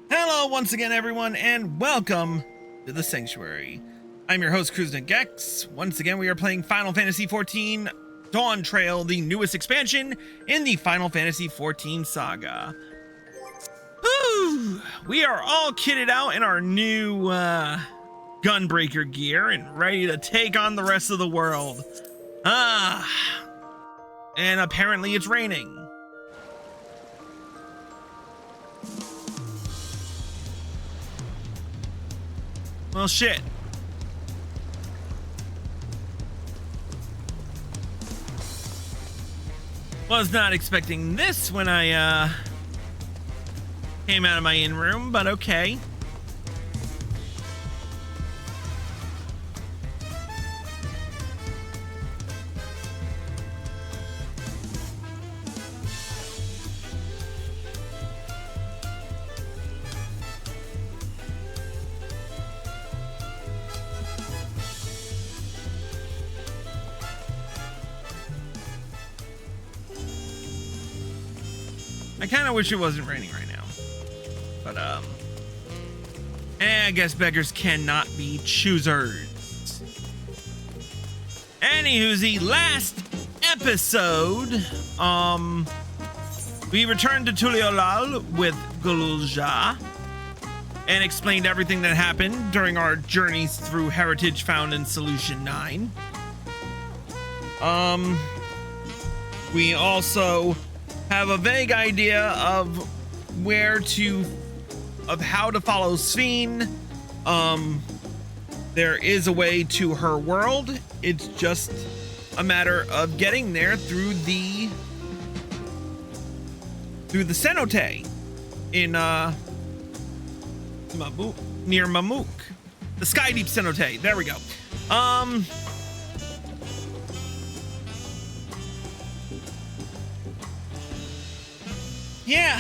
Hello once again, everyone, and welcome to the Sanctuary. I'm your host, Gex. Once again, we are playing Final Fantasy XIV Dawntrail, the newest expansion in the Final Fantasy XIV saga. Whew! We are all kitted out in our new gunbreaker gear and ready to take on the rest of the world. And apparently it's raining. Well, shit. Was not expecting this when I came out of my in-room, but okay. I kind of wish it wasn't raining right now, but I guess beggars cannot be choosers. Anywho, the last episode, we returned to Tuliolal with Gulja and explained everything that happened during our journeys through heritage found in Solution 9. We also have a vague idea of how to follow Sphene. There is a way to her world. It's just a matter of getting there through the cenote in near Mamuk. The Sky Deep cenote. There we go. Yeah,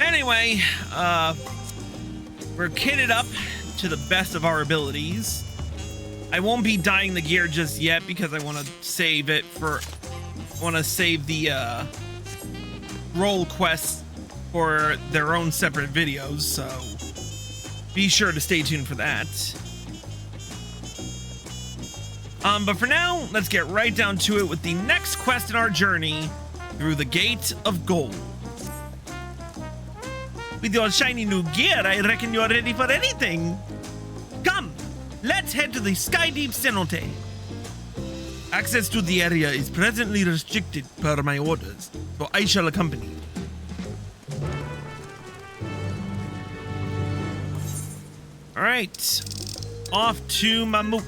anyway, we're kitted up to the best of our abilities. I won't be dyeing the gear just yet because I want to save it for, the role quests for their own separate videos, so be sure to stay tuned for that. But for now, let's get right down to it with the next quest in our journey through the Gate of Gold. With your shiny new gear, I reckon you're ready for anything. Come, let's head to the Sky Deep cenote. Access to the area is presently restricted per my orders, so I shall accompany you. All right, off to Mamuk.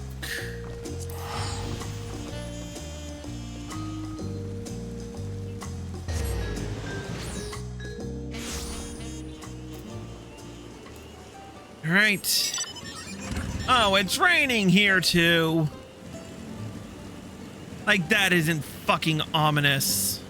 All right. Oh, it's raining here too. Like, that isn't fucking ominous.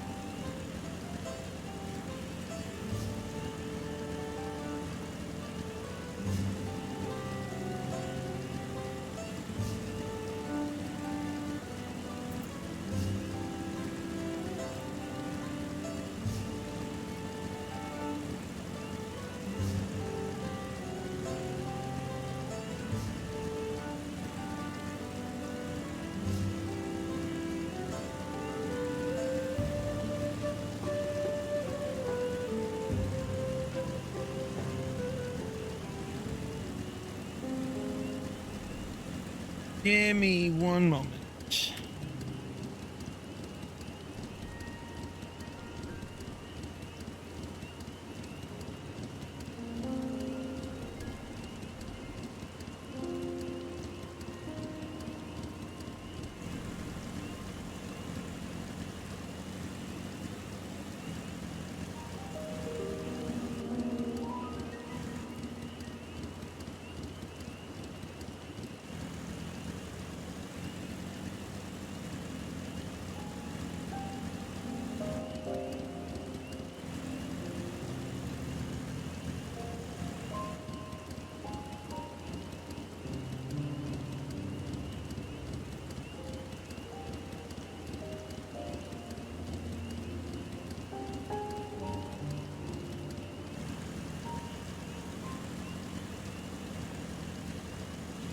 Give me one moment.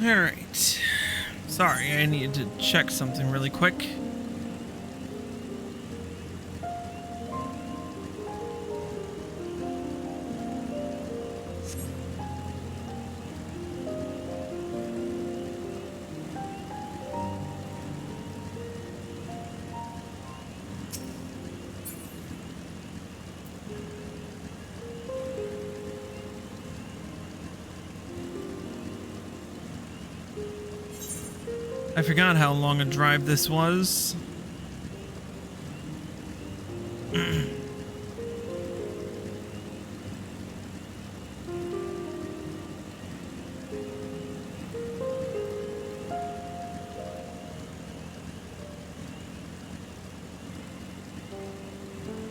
All right. Sorry, I needed to check something really quick. I forgot how long a drive this was.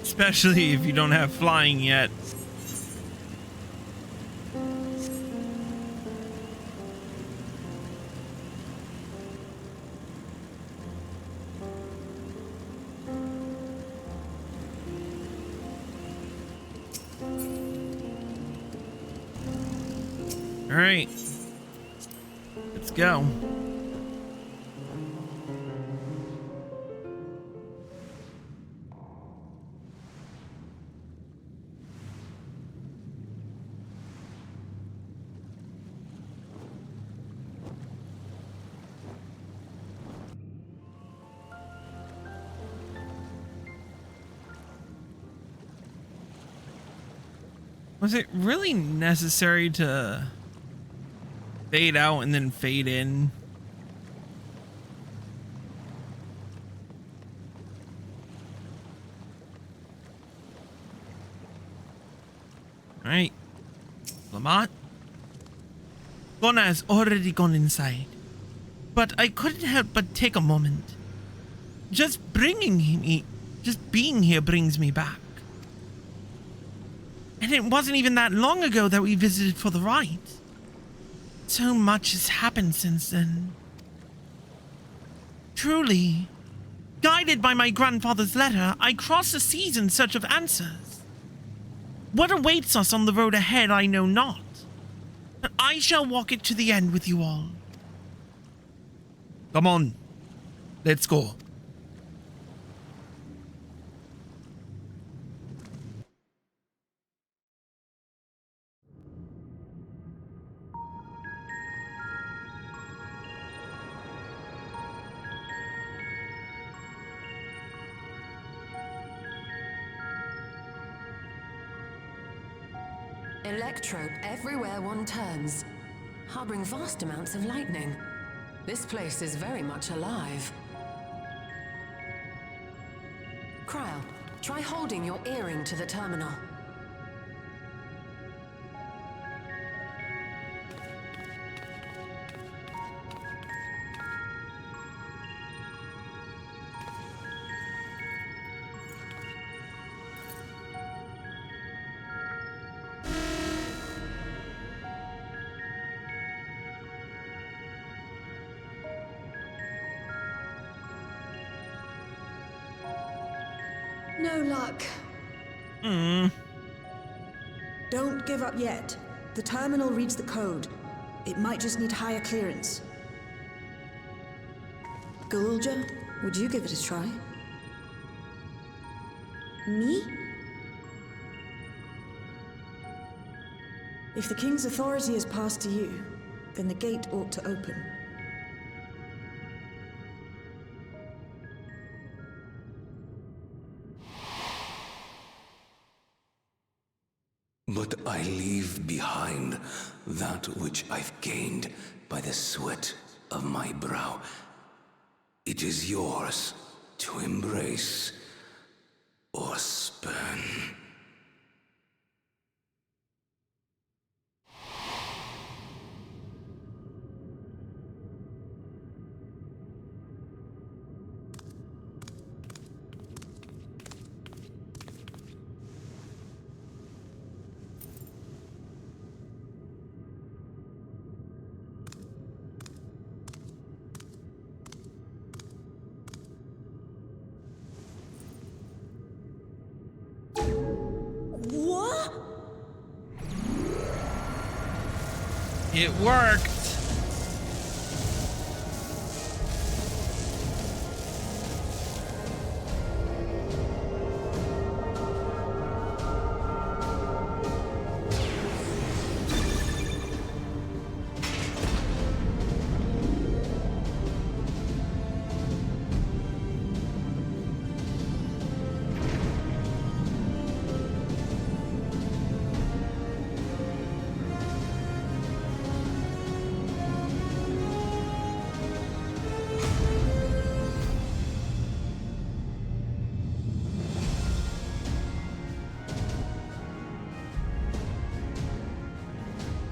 Especially if you don't have flying yet. All right, let's go. Was it really necessary to fade out and then fade in? All right, Lamont. Gona has already gone inside, but I couldn't help but take a moment. Just being here brings me back. And it wasn't even that long ago that we visited for the rite. So much has happened since then. Truly, guided by my grandfather's letter, I crossed the seas in search of answers. What awaits us on the road ahead, I know not. But I shall walk it to the end with you all. Come on, let's go. Electrope everywhere one turns, harboring vast amounts of lightning. This place is very much alive. Cryo, try holding your earring to the terminal. No luck. Don't give up yet. The terminal reads the code. It might just need higher clearance. Gulja, would you give it a try? Me? If the King's authority is passed to you, then the gate ought to open. But I leave behind that which I've gained by the sweat of my brow. It is yours to embrace or spurn. It worked.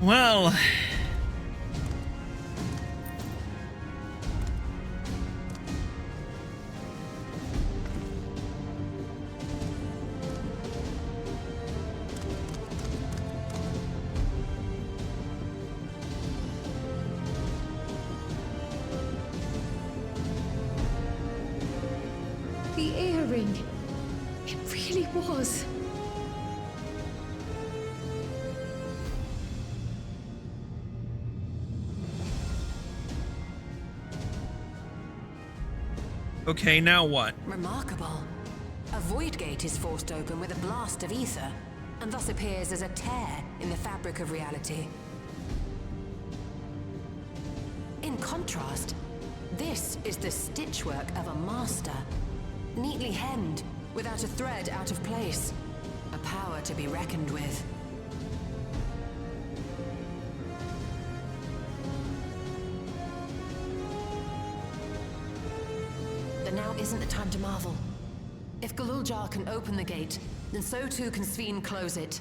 Well, The earring. It really was. okay, now what? Remarkable. A void gate is forced open with a blast of ether, and thus appears as a tear in the fabric of reality. In contrast, this is the stitchwork of a master. Neatly hemmed, without a thread out of place. A power to be reckoned with. But now isn't the time to marvel. If Galuljar can open the gate, then so too can Sphene close it.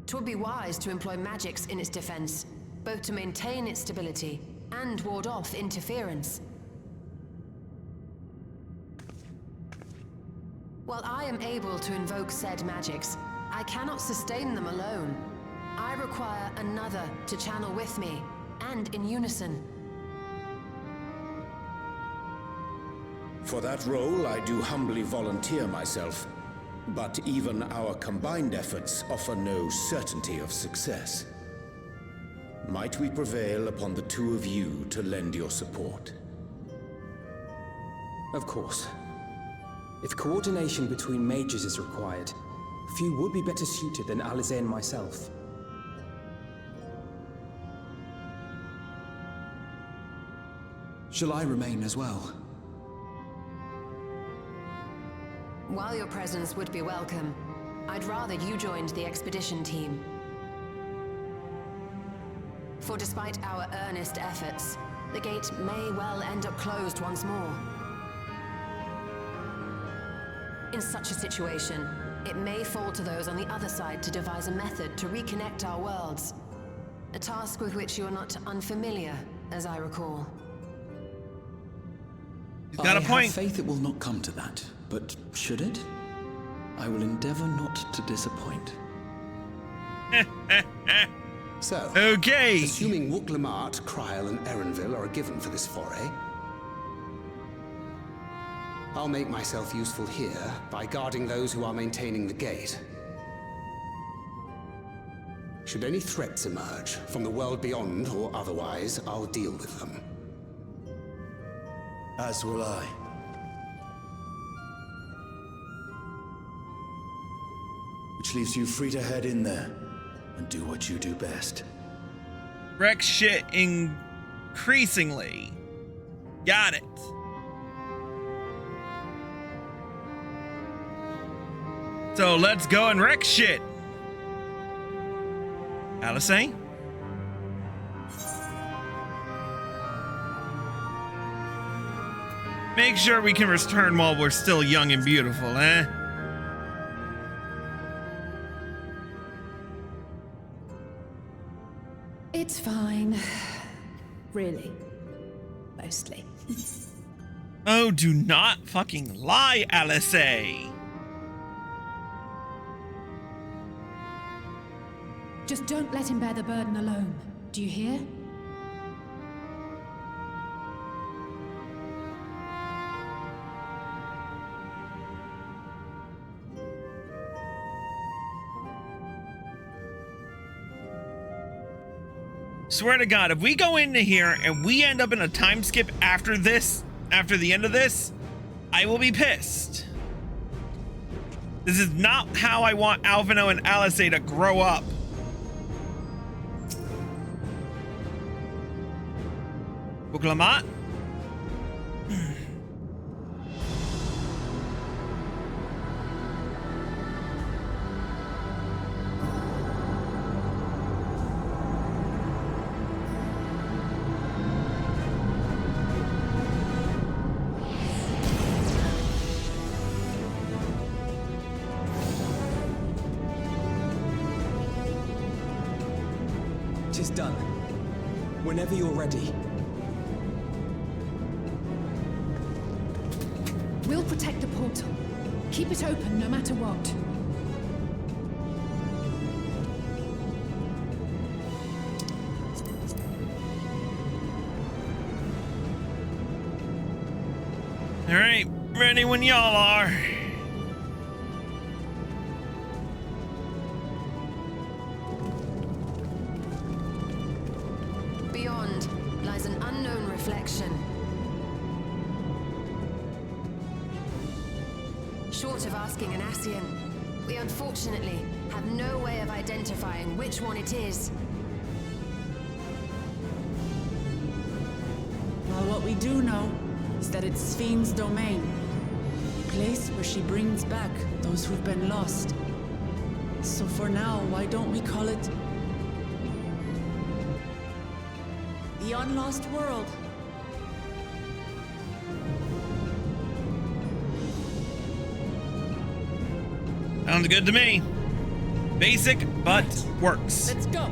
'Twould be wise to employ magics in its defense, both to maintain its stability and ward off interference. While I am able to invoke said magics, I cannot sustain them alone. I require another to channel with me, and in unison. For that role, I do humbly volunteer myself. But even our combined efforts offer no certainty of success. Might we prevail upon the two of you to lend your support? Of course. If coordination between mages is required, few would be better suited than Alize and myself. Shall I remain as well? While your presence would be welcome, I'd rather you joined the expedition team. For despite our earnest efforts, the gate may well end up closed once more. In such a situation, it may fall to those on the other side to devise a method to reconnect our worlds. A task with which you are not unfamiliar, as I recall. He's got a I point. have faith it will not come to that, but should it? I will endeavor not to disappoint. So, Okay. assuming Wooklamart, Kryl, and Erenville are a given for this foray, I'll make myself useful here by guarding those who are maintaining the gate. Should any threats emerge, from the world beyond or otherwise, I'll deal with them. As will I. Which leaves you free to head in there and do what you do best. Wreck shit increasingly. Got it. So let's go and wreck shit. Alice? Make sure we can return while we're still young and beautiful, eh? It's fine. Really. Mostly. Oh, do not fucking lie, Alice. Just don't let him bear the burden alone. Do you hear? Swear to God, if we go into here and we end up in a time skip after this, after the end of this, I will be pissed. This is not how I want Alphino and Alice to grow up. Wooklamart? Whenever you're ready. We'll protect the portal. Keep it open no matter what. All right, ready when y'all are. Beyond lies an unknown reflection. Short of asking an Ascian, we unfortunately have no way of identifying which one it is. Well, what we do know is that it's Sphene's domain. A place where she brings back those who've been lost. So for now, why don't we call it the Unlost World? Sounds good to me. Basic, but works. Let's go.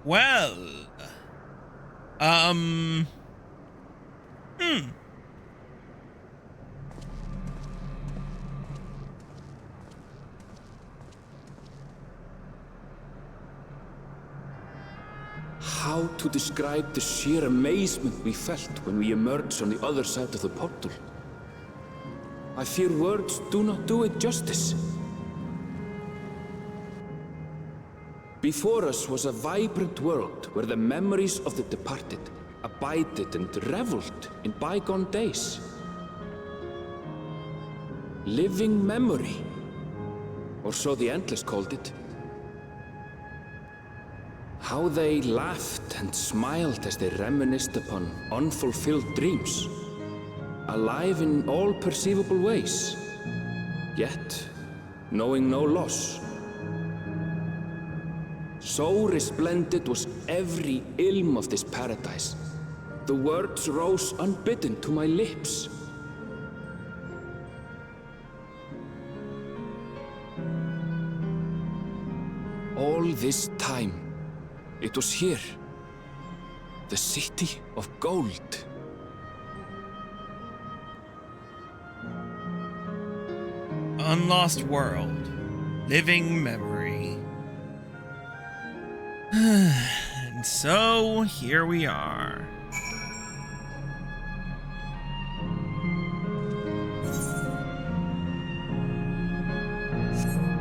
Well, How to describe the sheer amazement we felt when we emerged on the other side of the portal? I fear words do not do it justice. Before us was a vibrant world where the memories of the departed abided and reveled in bygone days. Living memory, or so the Endless called it. How they laughed and smiled as they reminisced upon unfulfilled dreams, alive in all perceivable ways, yet knowing no loss. So resplendent was every ilm of this paradise. The words rose unbidden to my lips. All this time, it was here, the city of gold. Unlost World, living memory. And so here we are.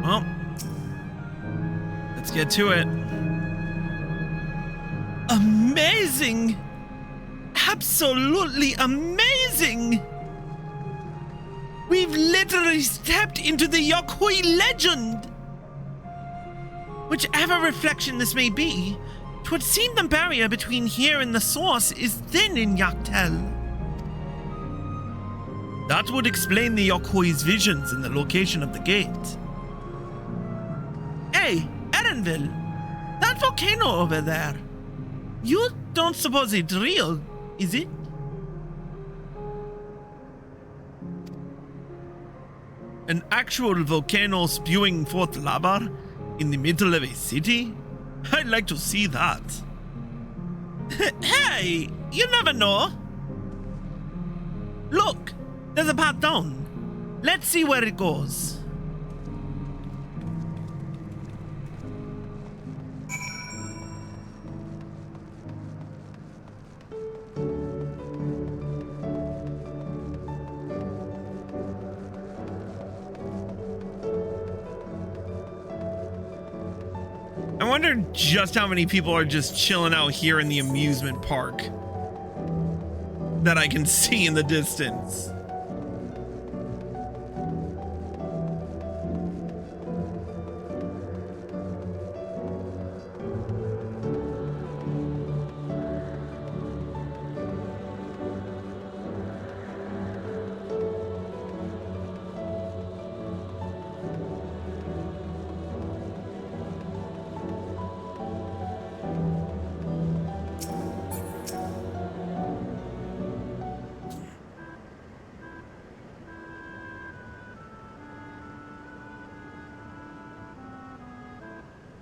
Well, let's get to it. Amazing! Absolutely amazing! We've literally stepped into the Yokoi legend! Whichever reflection this may be, 'twould seem the barrier between here and the source is thin in Yaktel. That would explain the Yokoi's visions and the location of the gate. Hey, Erenville, that volcano over there, you don't suppose it's real, is it? An actual volcano spewing forth lava in the middle of a city? I'd like to see that. Hey, you never know. Look, there's a path down. Let's see where it goes. I wonder just how many people are just chilling out here in the amusement park that I can see in the distance.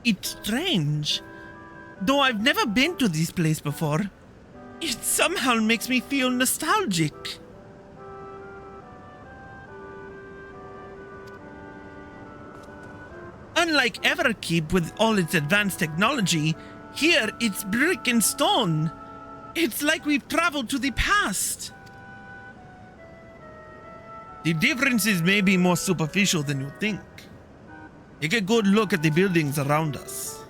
It's strange. Though I've never been to this place before, it somehow makes me feel nostalgic. Unlike Everkeep with all its advanced technology, here it's brick and stone. It's like we've traveled to the past. The differences may be more superficial than you think. Take a good look at the buildings around us.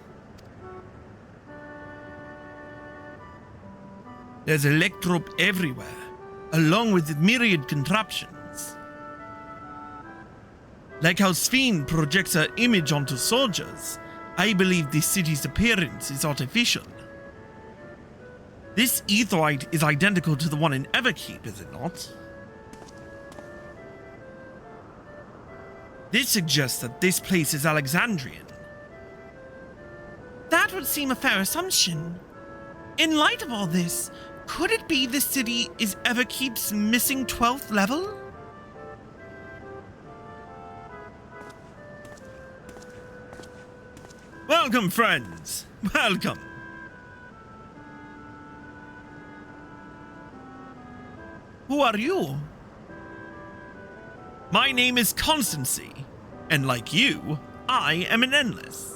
There's electrope everywhere, along with myriad contraptions. Like how Sphene projects her image onto soldiers, I believe this city's appearance is artificial. This aetheryte is identical to the one in Everkeep, is it not? This suggests that this place is Alexandrian. That would seem a fair assumption. In light of all this, could it be this city is Everkeep's missing 12th level? Welcome, friends. Welcome. Who are you? My name is Constancy, and like you, I am an Endless.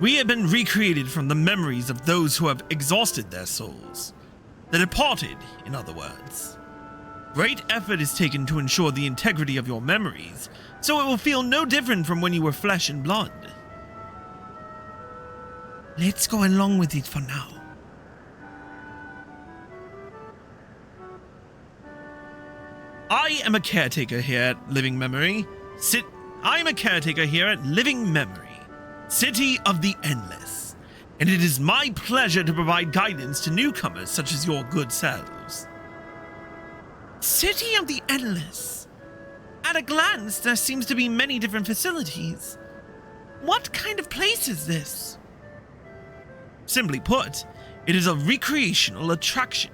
We have been recreated from the memories of those who have exhausted their souls. The departed, in other words. Great effort is taken to ensure the integrity of your memories, so it will feel no different from when you were flesh and blood. Let's go along with it for now. I am a caretaker here at Living Memory. I'm a caretaker here at Living Memory, City of the Endless, and it is my pleasure to provide guidance to newcomers such as your good selves. City of the Endless. At a glance, there seems to be many different facilities. What kind of place is this? Simply put, it is a recreational attraction.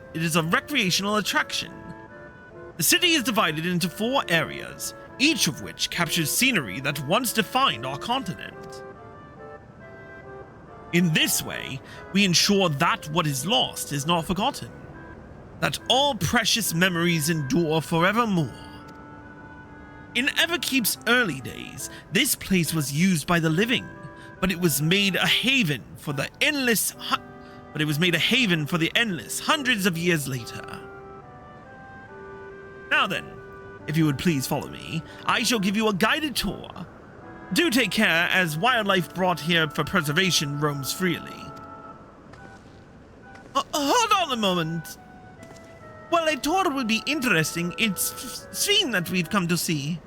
The city is divided into 4 areas, each of which captures scenery that once defined our continent. In this way, we ensure that what is lost is not forgotten, that all precious memories endure forevermore. In Everkeep's early days, this place was used by the living, but it was made a haven for the endless hundreds of years later. Now then, if you would please follow me, I shall give you a guided tour. Do take care, as wildlife brought here for preservation roams freely. Hold on a moment. While a tour would be interesting, it's Sphene that we've come to see.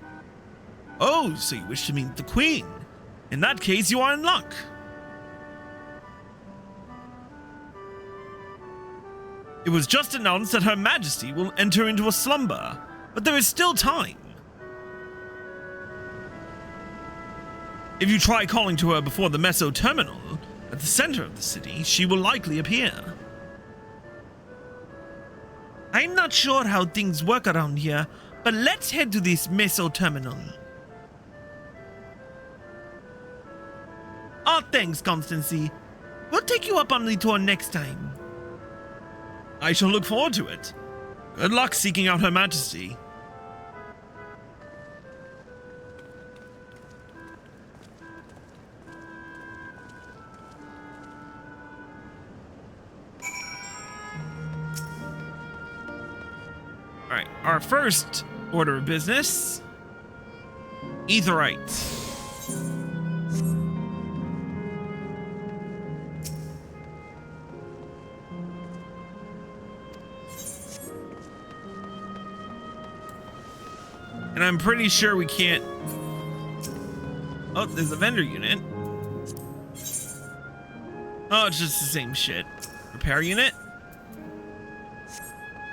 Oh, so you wish to meet the Queen. In that case, you are in luck. It was just announced that Her Majesty will enter into a slumber, but there is still time. If you try calling to her before the Meso Terminal, at the center of the city, she will likely appear. I'm not sure how things work around here, but let's head to this Meso Terminal. Oh, thanks, Constancy. We'll take you up on the tour next time. I shall look forward to it. Good luck seeking out Her Majesty. Alright, our first order of business. Aetheryte. And I'm pretty sure we can't... Oh, there's a vendor unit. Oh, it's just the same shit. Repair unit?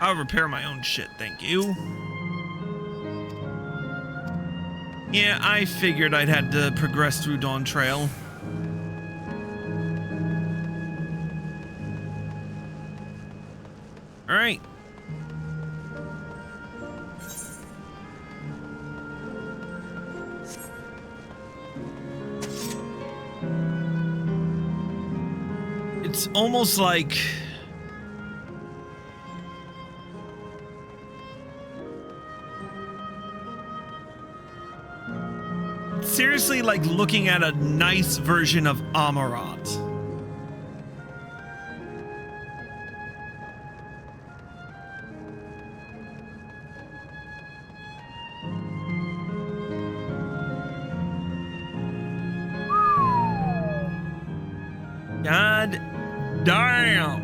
I'll repair my own shit, thank you. Yeah, I figured I'd had to progress through Dawntrail. Alright. It's almost like... seriously, like looking at a nice version of Amarat. God damn.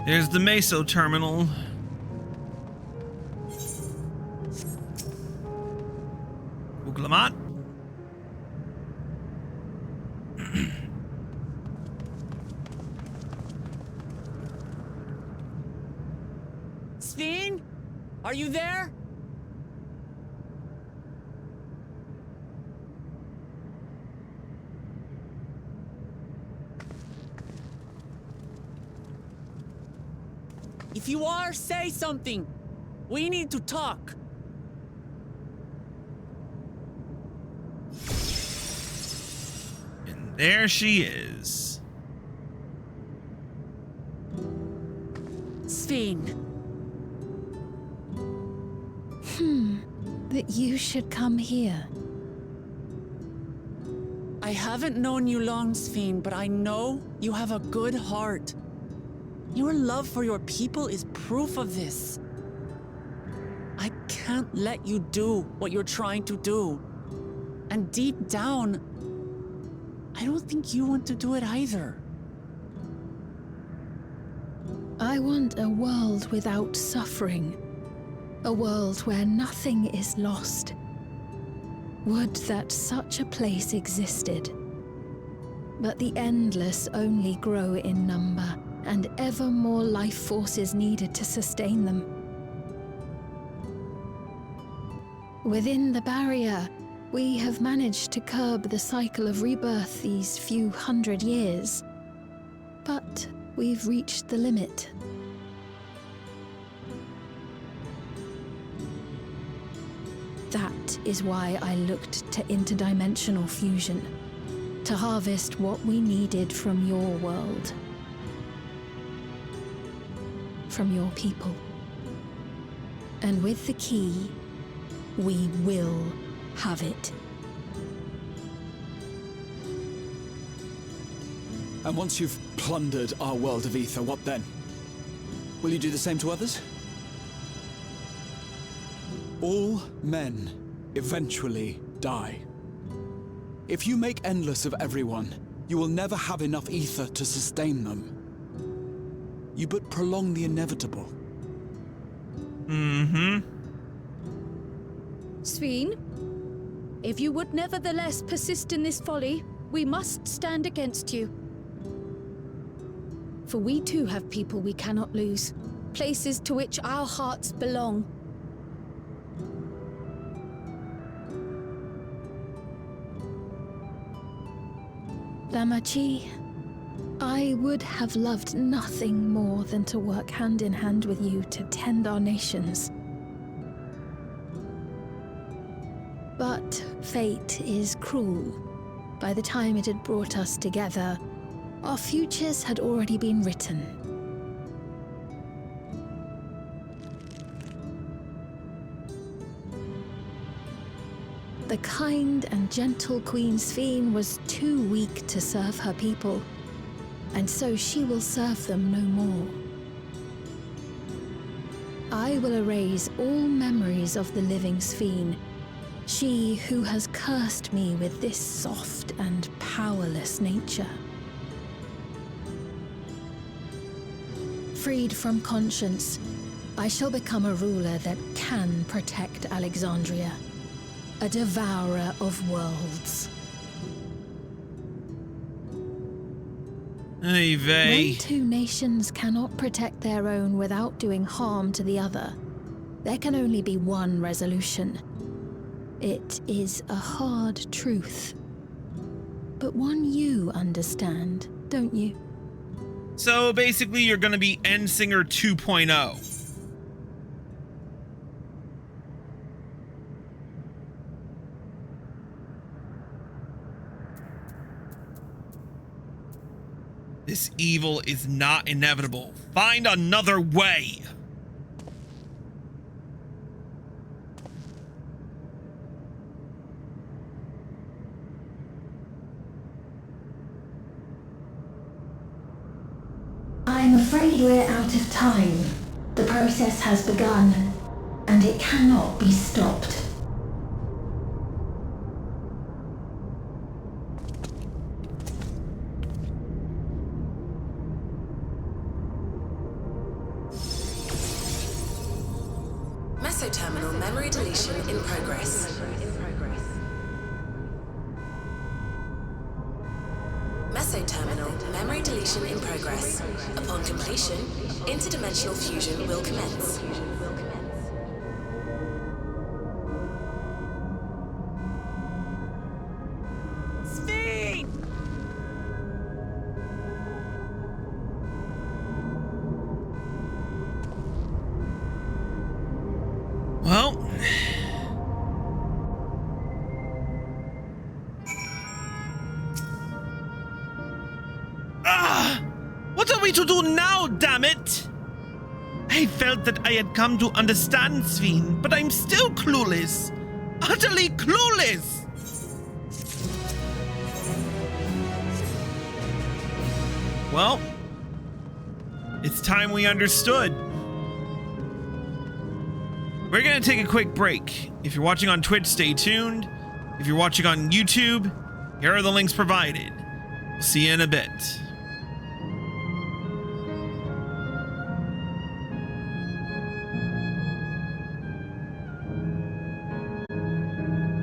There's the Meso terminal. Uglamat. Sphene? Are you there? If you are, say something. We need to talk. And there she is. Sphene. That you should come here. I haven't known you long, Sphene, but I know you have a good heart. Your love for your people is proof of this. I can't let you do what you're trying to do. And deep down, I don't think you want to do it either. I want a world without suffering. A world where nothing is lost. Would that such a place existed. But the endless only grow in number, and ever more life forces needed to sustain them. Within the barrier, we have managed to curb the cycle of rebirth these few hundred years. But we've reached the limit. That is why I looked to interdimensional fusion, to harvest what we needed from your world. From your people. And with the key, we will have it. And once you've plundered our world of ether, what then? Will you do the same to others? All men eventually die. If you make endless of everyone, you will never have enough ether to sustain them. You but prolong the inevitable. Sphene, if you would nevertheless persist in this folly, we must stand against you. For we too have people we cannot lose, places to which our hearts belong. Damachi, I would have loved nothing more than to work hand in hand with you to tend our nations. But fate is cruel. By the time it had brought us together, our futures had already been written. The kind and gentle Queen Sphene was too weak to serve her people, and so she will serve them no more. I will erase all memories of the living Sphene, she who has cursed me with this soft and powerless nature. Freed from conscience, I shall become a ruler that can protect Alexandria. A devourer of worlds. Hey, vey. When two nations cannot protect their own without doing harm to the other, there can only be one resolution. It is a hard truth, but one you understand, don't you? So basically, you're gonna be Endsinger 2.0. This evil is not inevitable. Find another way. I'm afraid we're out of time. The process has begun, and it cannot be stopped. Mesoterminal memory deletion in progress. Mesoterminal memory deletion in progress. Upon completion, interdimensional fusion will commence. Sphene! Well, what are we to do now, damn it? I felt that I had come to understand Sphene, but I'm still clueless. Utterly clueless! Well, it's time we understood. We're gonna take a quick break. If you're watching on Twitch, stay tuned. If you're watching on YouTube, here are the links provided. We'll see you in a bit.